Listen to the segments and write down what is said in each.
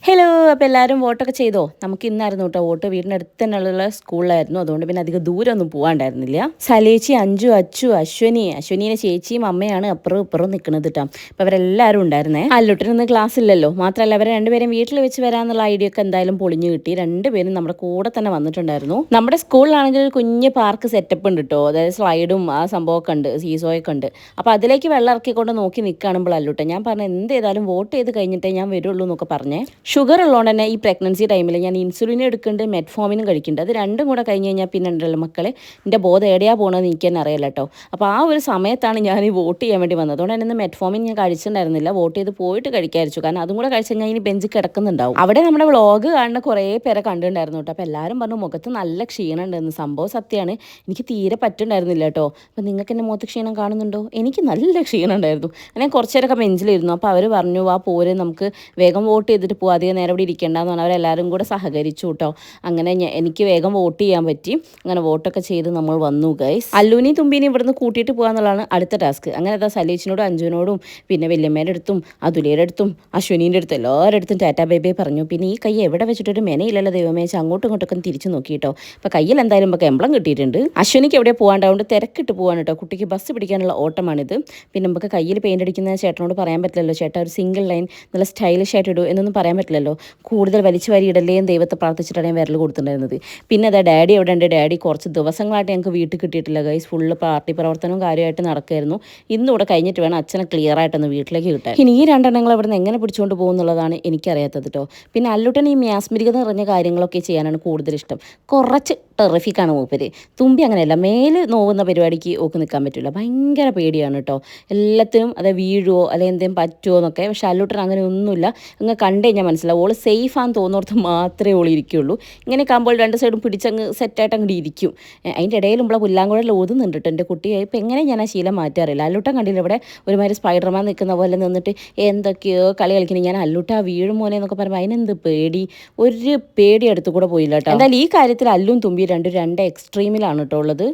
Hello, അപ്പോൾ എല്ലാവരും വോട്ടൊക്കെ ചെയ്തോ? നമുക്ക് ഇന്നായിരുന്നു കേട്ടോ വോട്ട്. വീടിൻ്റെ അടുത്ത് തന്നെയുള്ള സ്കൂളിലായിരുന്നു. അതുകൊണ്ട് പിന്നെ അധികം ദൂരമൊന്നും പോകാണ്ടായിരുന്നില്ല. സലേച്ചി, അഞ്ചു, അച്ചു, അശ്വനീനെ ചേച്ചിയും അമ്മയാണ് അപ്പുറവും ഇപ്പുറവും നിൽക്കുന്നത് കേട്ടോ. അപ്പോൾ അവരെല്ലാവരും ഉണ്ടായിരുന്നേ. അല്ലുട്ടിനൊന്നും ക്ലാസ് ഇല്ലല്ലോ. മാത്രമല്ല അവരെ രണ്ടുപേരും വീട്ടിൽ വെച്ച് വരാമെന്നുള്ള ഐഡിയ ഒക്കെ എന്തായാലും പൊളിഞ്ഞു കിട്ടി. രണ്ടുപേരും നമ്മുടെ കൂടെ തന്നെ വന്നിട്ടുണ്ടായിരുന്നു. നമ്മുടെ സ്കൂളിലാണെങ്കിൽ ഒരു കുഞ്ഞ് പാർക്ക് സെറ്റപ്പ് ഉണ്ട് കേട്ടോ. അതായത് സ്ലൈഡും ആ സംഭവമൊക്കെ ഉണ്ട്, സീസോയൊക്കെ ഉണ്ട്. അപ്പോൾ അതിലേക്ക് വെള്ളം ഇറക്കിക്കൊണ്ട് നോക്കി നിൽക്കുകയാണെങ്കിൽ അല്ലുട്ടെ ഞാൻ പറഞ്ഞു എന്ത് ചെയ്താലും വോട്ട് ചെയ്ത് കഴിഞ്ഞിട്ടേ ഞാൻ വരുള്ളൂ എന്നൊക്കെ പറഞ്ഞേ. ഷുഗർ ഉള്ളതുകൊണ്ട് തന്നെ ഈ പ്രഗ്നൻസി ടൈമിൽ ഞാൻ ഇൻസുലിൻ എടുക്കുന്നുണ്ട്, മെറ്റ്ഫോമിനും കഴിക്കുന്നുണ്ട്. അത് രണ്ടും കൂടെ കഴിഞ്ഞ് കഴിഞ്ഞാൽ പിന്നെ ഉണ്ടല്ലോ മക്കളെ, എൻ്റെ ബോധം എവിടെയാണ് പോകണമെന്ന് എനിക്ക് തന്നെ അറിയില്ല കേട്ടോ. അപ്പോൾ ആ ഒരു സമയത്താണ് ഞാൻ ഈ വോട്ട് ചെയ്യാൻ വേണ്ടി വന്നത്. അതുകൊണ്ട് തന്നെ മെറ്റ്ഫോമിൻ ഞാൻ കഴിച്ചിട്ടുണ്ടായിരുന്നില്ല. വോട്ട് ചെയ്ത് പോയിട്ട് കഴിക്കാതിരിച്ചു. കാരണം അതും കൂടെ കഴിച്ച് കഴിഞ്ഞാൽ ഇനി ബെഞ്ച് കിടക്കുന്നുണ്ടാവും. അവിടെ നമ്മുടെ വ്ളോഗ് കാണുന്ന കുറേ പേരെ കണ്ടിട്ടുണ്ടായിരുന്നു കേട്ടോ. അപ്പോൾ എല്ലാവരും പറഞ്ഞു മുഖത്ത് നല്ല ക്ഷീണം ഉണ്ടെന്ന്. സംഭവം സത്യമാണ്. എനിക്ക് തീരെ പറ്റുണ്ടായിരുന്നില്ല കേട്ടോ. അപ്പോൾ നിങ്ങൾക്ക് എൻ്റെ മുഖത്ത് ക്ഷീണം കാണുന്നുണ്ടോ? എനിക്ക് നല്ല ക്ഷീണം ഉണ്ടായിരുന്നു. ഞാൻ കുറച്ച് നേരമൊക്കെ ബെഞ്ചിലിരുന്നു. അപ്പോൾ അവർ പറഞ്ഞു ആ പോര് നമുക്ക് വേഗം വോട്ട് ചെയ്തിട്ട് പോകും, അധികം നേരം ഇവിടെ ഇരിക്കേണ്ടെന്ന് പറഞ്ഞാൽ അവരെല്ലാവരും കൂടെ സഹകരിച്ചു കേട്ടോ. അങ്ങനെ എനിക്ക് വേഗം വോട്ട് ചെയ്യാൻ പറ്റി. അങ്ങനെ വോട്ടൊക്കെ ചെയ്ത് നമ്മൾ വന്നു ഗൈസ്. അല്ലൂനി തുമ്പീനി ഇവിടുന്ന് കൂട്ടിയിട്ട് പോകാന്നുള്ളതാണ് അടുത്ത ടാസ്ക്. അങ്ങനെ അതാ സലീച്ചിനോടും അഞ്ജുവിനോടും പിന്നെ വല്യമ്മേൻ്റെ അടുത്തും അതുലിയുടെ അടുത്തും അശ്വിനീൻ്റെ അടുത്തും എല്ലാവരുടെ അടുത്തും ടാറ്റാ ബൈ ബൈ പറഞ്ഞു. പിന്നെ ഈ കൈ എവിടെ വെച്ചിട്ടൊരു മെനയില്ലല്ലോ ദൈവമേ വെച്ച് അങ്ങോട്ടും ഇങ്ങോട്ടൊക്കെ തിരിച്ചു നോക്കി കേട്ടോ. അപ്പോൾ കയ്യിൽ എന്തായാലും നമുക്ക് എംബ്ലം കിട്ടിയിട്ടുണ്ട്. അശ്വിനിക്ക് എവിടെ പോകാണ്ടാവുകൊണ്ട് തിരക്കിട്ട് പോകാൻ കേട്ടോ. കുട്ടിക്ക് ബസ് പിടിക്കാനുള്ള ഓട്ടമാണിത്. പിന്നെ നമുക്ക് കയ്യിൽ പെയിൻ്റ് അടിക്കുന്ന ചേട്ടനോട് പറയാൻ പറ്റില്ലല്ലോ, ചേട്ടാ ഒരു സിംഗിൾ ലൈൻ നല്ല സ്റ്റൈലിഷ് ആയിട്ട് ഇടൂ എന്നൊന്നും പറയാൻ പറ്റില്ലല്ലോ. കൂടുതൽ വലിച്ചു വാരി ഇടല്ലേയും ദൈവത്തെ പ്രാർത്ഥിച്ചിട്ടാണ് ഞാൻ വിരൽ കൊടുത്തിട്ടുണ്ടായിരുന്നത്. പിന്നെ അതാ ഡാഡി എവിടെ ഉണ്ട്? ഡാഡി കുറച്ച് ദിവസങ്ങളായിട്ട് ഞങ്ങൾക്ക് വീട്ടിൽ കിട്ടിയിട്ടില്ല ഗൈസ്. ഫുള്ള് പാർട്ടി പ്രവർത്തനവും കാര്യമായിട്ട് നടക്കുമായിരുന്നു. ഇന്നിവിടെ കഴിഞ്ഞിട്ട് വേണം അച്ഛനെ ക്ലിയർ ആയിട്ടൊന്ന് വീട്ടിലേക്ക് കിട്ടാൻ. ഇനി ഈ രണ്ടെണ്ണങ്ങൾ ഇവിടെ നിന്ന് എങ്ങനെ പിടിച്ചുകൊണ്ട് പോകുന്നുള്ളതാണ് എനിക്കറിയാത്തത് കേട്ടോ. പിന്നെ അല്ലുട്ടൻ ഈ മ്യാസ്മരികത നിറഞ്ഞ കാര്യങ്ങളൊക്കെ ചെയ്യാനാണ് കൂടുതൽ ഇഷ്ടം. കുറച്ച് ടെറിഫിക്കാണ് മൂപ്പര്. തുമ്പി അങ്ങനെയല്ല, മേല് നോവുന്ന പരിപാടിക്ക് ഓക്ക് നിൽക്കാൻ പറ്റില്ല. ഭയങ്കര പേടിയാണ് കേട്ടോ എല്ലാത്തിനും. അത് വീഴുവോ അല്ലെങ്കിൽ എന്തെങ്കിലും പറ്റുമോ എന്നൊക്കെ. പക്ഷെ അല്ലുട്ടൻ അങ്ങനെ ഒന്നുമില്ല. അങ്ങ് കണ്ടു കഴിഞ്ഞാൽ മനസ്സിലാവും ഓള് സേഫാന്ന് തോന്നുന്നിടത്ത് മാത്രമേ ഓൾ ഇരിക്കുകയുള്ളൂ. ഇങ്ങനെ ആകുമ്പോൾ രണ്ട് സൈഡും പിടിച്ചങ്ങ് സെറ്റായിട്ട് അങ്ങോട്ട് ഇരിക്കും. അതിൻ്റെ ഇടയിൽ നമ്മളെ പുല്ലാങ്കുഴൽ ഓതുന്നുണ്ട് കേട്ടോ എൻ്റെ കുട്ടിയെ. ഇപ്പം എങ്ങനെ ഞാൻ ആ ശീലം മാറ്റാറില്ല. അല്ലുട്ടൻ കണ്ടില്ല ഇവിടെ ഒരുമാതിരി സ്പൈഡർമാൻ നിൽക്കുന്ന പോലെ നിന്നിട്ട് എന്തൊക്കെയോ കളി കളിക്കുന്നത്. ഞാൻ അല്ലുട്ട വീഴും മോനെ എന്നൊക്കെ പറയുമ്പോൾ അതിനെന്ത് പേടി, ഒരു പേടി അടുത്ത് കൂടെ പോയില്ല കേട്ടോ. എന്തായാലും ഈ കാര്യത്തിൽ അല്ലും തുമ്പി രണ്ട് എക്സ്ട്രീമിലാണ് കേട്ടോ ഉള്ളത്.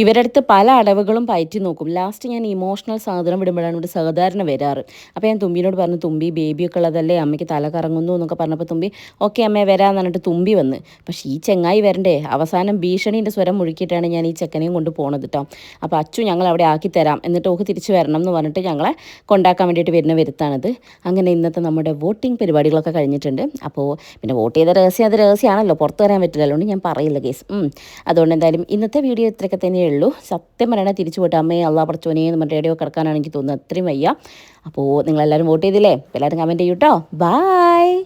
ഇവരടുത്ത് പല അടവുകളും പയറ്റി നോക്കും. ലാസ്റ്റ് ഞാൻ ഇമോഷണൽ സാധനം വിടുമ്പോഴാണ് ഇവിടെ സാധാരണ വരാറ്. അപ്പോൾ ഞാൻ തുമ്പിനോട് പറഞ്ഞു, തുമ്പി ബേബിയൊക്കെ ഉള്ളതല്ലേ, അമ്മയ്ക്ക് തല കറങ്ങുന്നു എന്നൊക്കെ പറഞ്ഞപ്പോൾ തുമ്പി ഓക്കെ അമ്മേ വരാമെന്ന് പറഞ്ഞിട്ട് തുമ്പി വന്ന്. പക്ഷേ ഈ ചെങ്ങായി വരണ്ടേ. അവസാനം ഭീഷണീൻ്റെ സ്വരം മുഴുക്കിയിട്ടാണ് ഞാൻ ഈ ചെക്കനെയും കൊണ്ട് പോണത് കേട്ടോ. അപ്പോൾ അച്ചു ഞങ്ങൾ അവിടെ ആക്കി തരാം, എന്നിട്ട് ഓക്ക് തിരിച്ച് വരണം എന്ന് പറഞ്ഞിട്ട് ഞങ്ങളെ കൊണ്ടാക്കാൻ വേണ്ടിയിട്ട് വരുന്ന വരുത്താണ്. അങ്ങനെ ഇന്നത്തെ നമ്മുടെ വോട്ടിംഗ് പരിപാടികളൊക്കെ കഴിഞ്ഞിട്ടുണ്ട്. അപ്പോൾ പിന്നെ വോട്ട് ചെയ്ത രഹസ്യം അത് രഹസ്യമാണല്ലോ, പുറത്ത് വരാൻ പറ്റില്ല. അതുകൊണ്ട് ഞാൻ പറയില്ല കേസ്. അതുകൊണ്ട് എന്തായാലും ഇന്നത്തെ വീഡിയോ ഇത്രയൊക്കെ തന്നെയേ ഉള്ളൂ. സത്യം പറയണ തിരിച്ചു പോയിട്ട് അമ്മയെ അള്ളാ പടച്ചോനെ എന്ന് പറഞ്ഞ റേഡിയോ കിടക്കാനാണ് എനിക്ക് തോന്നുന്നത്. അത്രയും വയ്യ. അപ്പോൾ നിങ്ങളെല്ലാവരും വോട്ട് ചെയ്തില്ലേ? എല്ലാവരും കമൻറ്റ് ചെയ്യൂട്ടോ. ബൈ.